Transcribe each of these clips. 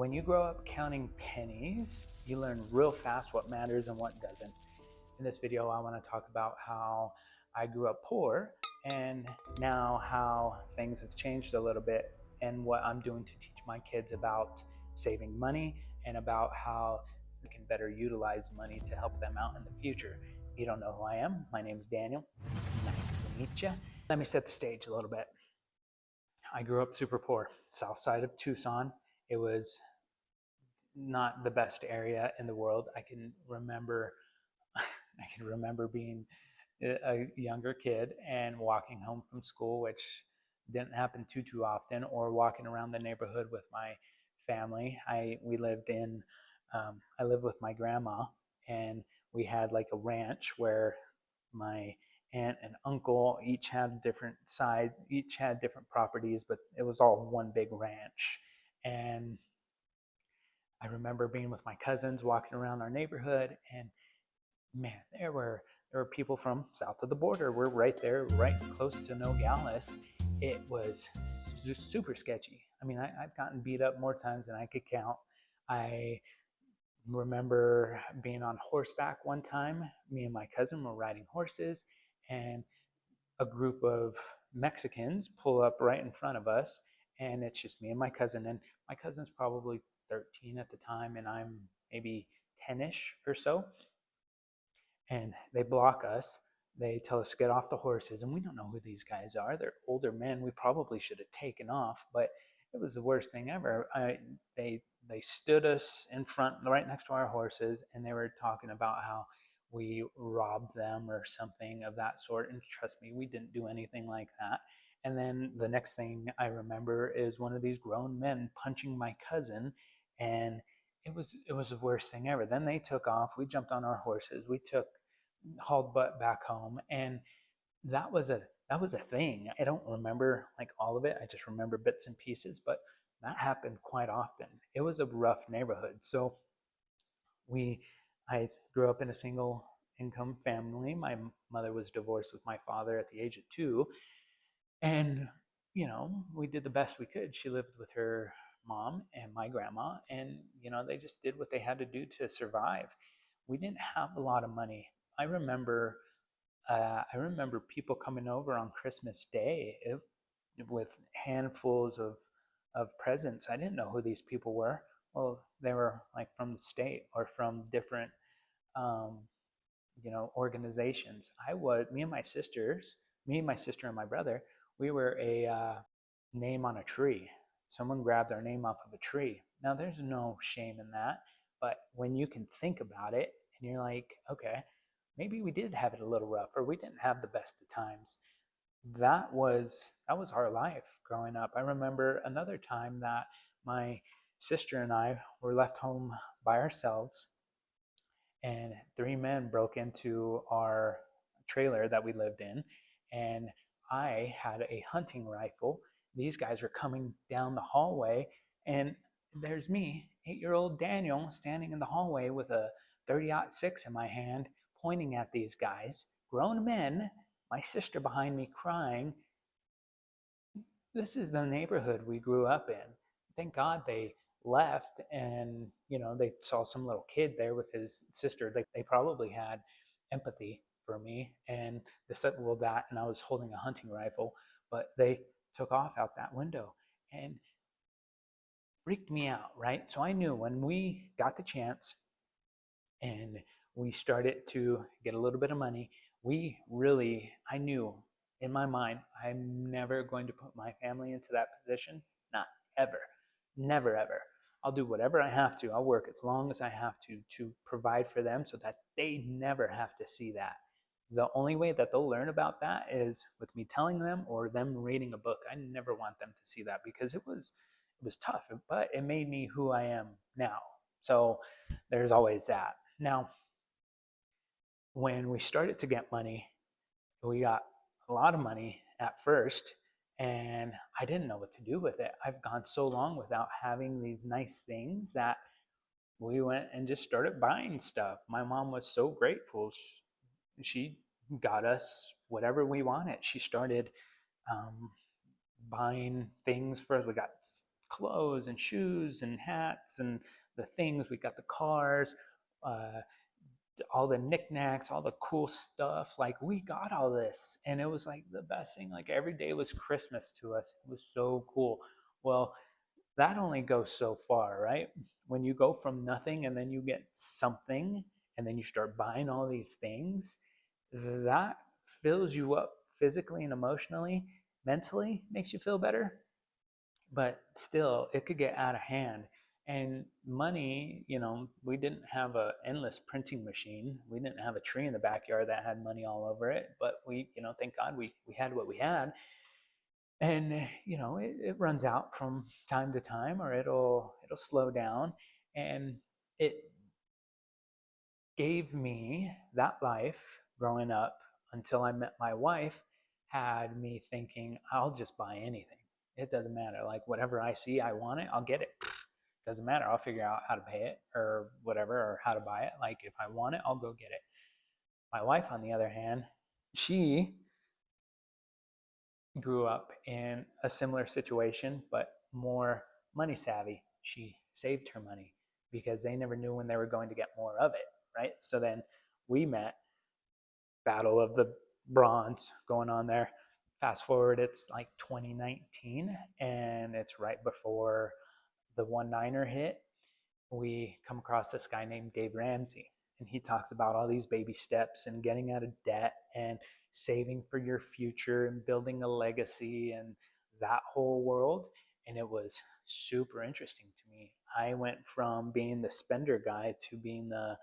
When you grow up counting pennies, you learn real fast what matters and what doesn't. In this video, I want to talk about how I grew up poor and now how things have changed a little bit and what I'm doing to teach my kids about saving money and about how they can better utilize money to help them out in the future. If you don't know who I am, my name is Daniel. Nice to meet you. Let me set the stage a little bit. I grew up super poor, south side of Tucson. It was not the best area in the world. I can remember being a younger kid and walking home from school, which didn't happen too often, or walking around the neighborhood with my family. I lived with my grandma, and we had like a ranch where my aunt and uncle each had different properties, but it was all one big ranch. And I remember being with my cousins walking around our neighborhood, and man, there were people from south of the border. We're right there, right close to Nogales. It was just super sketchy. I mean, I've gotten beat up more times than I could count. I remember being on horseback one time. Me and my cousin were riding horses, and a group of Mexicans pull up right in front of us, and it's just me and my cousin. And my cousin's probably 13 at the time, and I'm maybe 10-ish or so. And they block us. They tell us to get off the horses, and we don't know who these guys are. They're older men. We probably should have taken off, but it was the worst thing ever. They stood us in front, right next to our horses, and they were talking about how we robbed them or something of that sort. And trust me, we didn't do anything like that. And then the next thing I remember is one of these grown men punching my cousin, and it was the worst thing ever. Then they took off. We jumped on our horses. We hauled butt back home, and that was a thing. I don't remember like all of it. I just remember bits and pieces, but that happened quite often. It was a rough neighborhood. So we I grew up in a single income family. My mother was divorced with my father at the age of 2, and we did the best we could. She lived with her mom and my grandma, and they just did what they had to do to survive. We didn't have a lot of money. I remember people coming over on Christmas Day with handfuls of presents. I didn't know who these people were. Well, they were like from the state or from different um, organizations. Me and my sister and my brother, we were a name on a tree. Someone grabbed our name off of a tree. Now, there's no shame in that, but when you can think about it and you're like, okay, maybe we did have it a little rough, or we didn't have the best of times. That was our life growing up. I remember another time that my sister and I were left home by ourselves, and 3 men broke into our trailer that we lived in, and I had a hunting rifle. These guys are coming down the hallway, and there's me, 8-year-old Daniel, standing in the hallway with a 30-06 in my hand, pointing at these guys, grown men, my sister behind me crying. This is the neighborhood we grew up in. Thank God they left, and they saw some little kid there with his sister. They probably had empathy for me, and they said, well, that, and I was holding a hunting rifle, but they took off out that window and freaked me out, right? So I knew when we got the chance and we started to get a little bit of money, I knew in my mind, I'm never going to put my family into that position. Not ever. Never, ever. I'll do whatever I have to. I'll work as long as I have to provide for them so that they never have to see that. The only way that they'll learn about that is with me telling them or them reading a book. I never want them to see that because it was tough, but it made me who I am now. So there's always that. Now, when we started to get money, we got a lot of money at first, and I didn't know what to do with it. I've gone so long without having these nice things that we went and just started buying stuff. My mom was so grateful. She got us whatever we wanted. She started buying things for us. We got clothes and shoes and hats and the things. We got the cars, uh, all the knickknacks, all the cool stuff. Like we got all this, and it was like the best thing. Like every day was Christmas to us. It was so cool. Well, that only goes so far, right? When you go from nothing and then you get something, and then you start buying all these things, that fills you up physically and emotionally, mentally, makes you feel better. But still, it could get out of hand. And money, we didn't have an endless printing machine. We didn't have a tree in the backyard that had money all over it. But thank God we had what we had. And it runs out from time to time, or it'll slow down. And it gave me that life growing up until I met my wife, had me thinking, I'll just buy anything. It doesn't matter. Like whatever I see, I want it, I'll get it. Doesn't matter. I'll figure out how to pay it or whatever, or how to buy it. Like if I want it, I'll go get it. My wife, on the other hand, she grew up in a similar situation, but more money savvy. She saved her money because they never knew when they were going to get more of it, right? So then we met, battle of the bronze going on there. Fast forward, it's like 2019, and it's right before the 1/9er hit. We come across this guy named Dave Ramsey, and he talks about all these baby steps and getting out of debt and saving for your future and building a legacy and that whole world. And it was super interesting to me. I went from being the spender guy to being the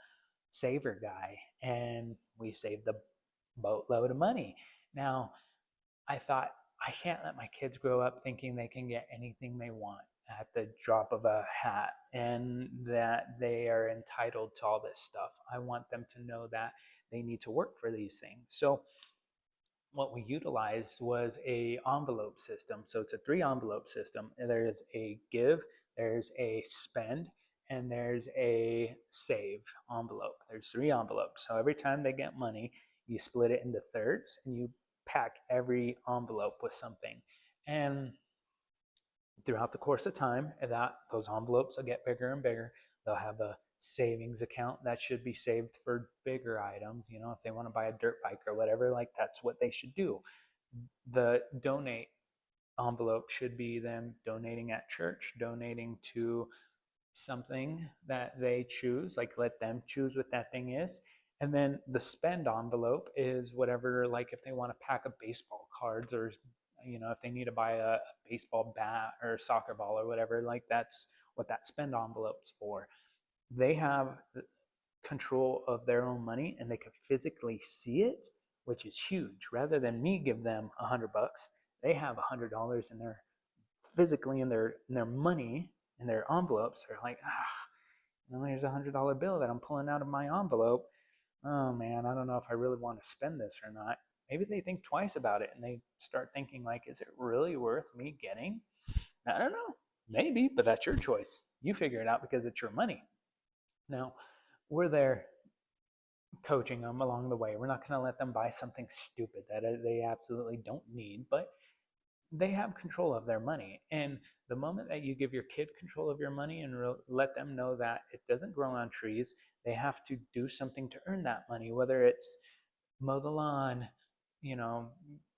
saver guy, and we saved a boatload of money. Now, I thought, I can't let my kids grow up thinking they can get anything they want at the drop of a hat and that they are entitled to all this stuff. I want them to know that they need to work for these things. So what we utilized was a envelope system. So it's a 3 envelope system. There's a give, there's a spend, and there's a save envelope. There's 3 envelopes. So every time they get money, you split it into thirds and you pack every envelope with something. And throughout the course of time, that those envelopes will get bigger and bigger. They'll have a savings account that should be saved for bigger items. If they want to buy a dirt bike or whatever, like that's what they should do. The donate envelope should be them donating at church, donating to something that they choose, like let them choose what that thing is. And then the spend envelope is whatever, like if they want to pack a baseball cards, or if they need to buy a baseball bat or a soccer ball or whatever, like that's what that spend envelope's for. They have control of their own money and they can physically see it, which is huge. Rather than me give them $100, they have $100 in their physically in their money in their envelopes. They're like, here's $100 bill that I'm pulling out of my envelope. Oh man, I don't know if I really want to spend this or not. Maybe they think twice about it and they start thinking like, is it really worth me getting? I don't know. Maybe, but that's your choice. You figure it out because it's your money. Now, we're there coaching them along the way. We're not going to let them buy something stupid that they absolutely don't need, but they have control of their money. And the moment that you give your kid control of your money and let them know that it doesn't grow on trees, they have to do something to earn that money, whether it's mow the lawn,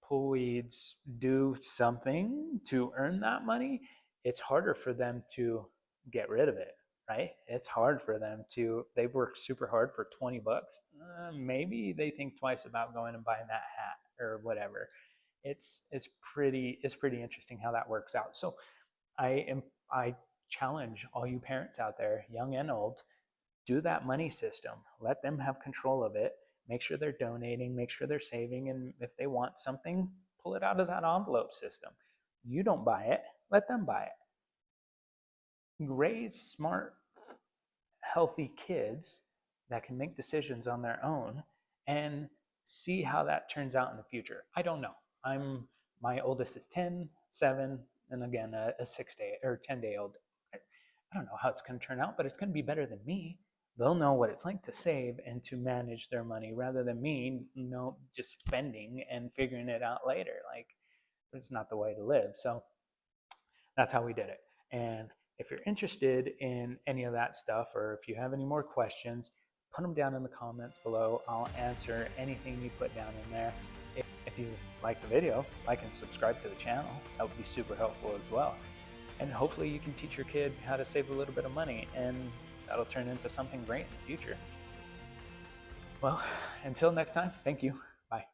pull weeds, do something to earn that money, it's harder for them to get rid of it, right? It's hard for them to, they've worked super hard for $20. Maybe they think twice about going and buying that hat or whatever. It's pretty interesting how that works out. So I challenge all you parents out there, young and old, do that money system. Let them have control of it. Make sure they're donating, make sure they're saving, and if they want something, pull it out of that envelope system. You don't buy it, let them buy it. Raise smart, healthy kids that can make decisions on their own and see how that turns out in the future. I don't know. My oldest is 10, 7, and again a 6-day or 10-day old. I don't know how it's going to turn out, but it's going to be better than me. They'll know what it's like to save and to manage their money rather than me, just spending and figuring it out later. Like, it's not the way to live. So that's how we did it. And if you're interested in any of that stuff, or if you have any more questions, put them down in the comments below. I'll answer anything you put down in there. If you like the video, like and subscribe to the channel. That would be super helpful as well. And hopefully you can teach your kid how to save a little bit of money, and that'll turn into something great in the future. Well, until next time, thank you. Bye.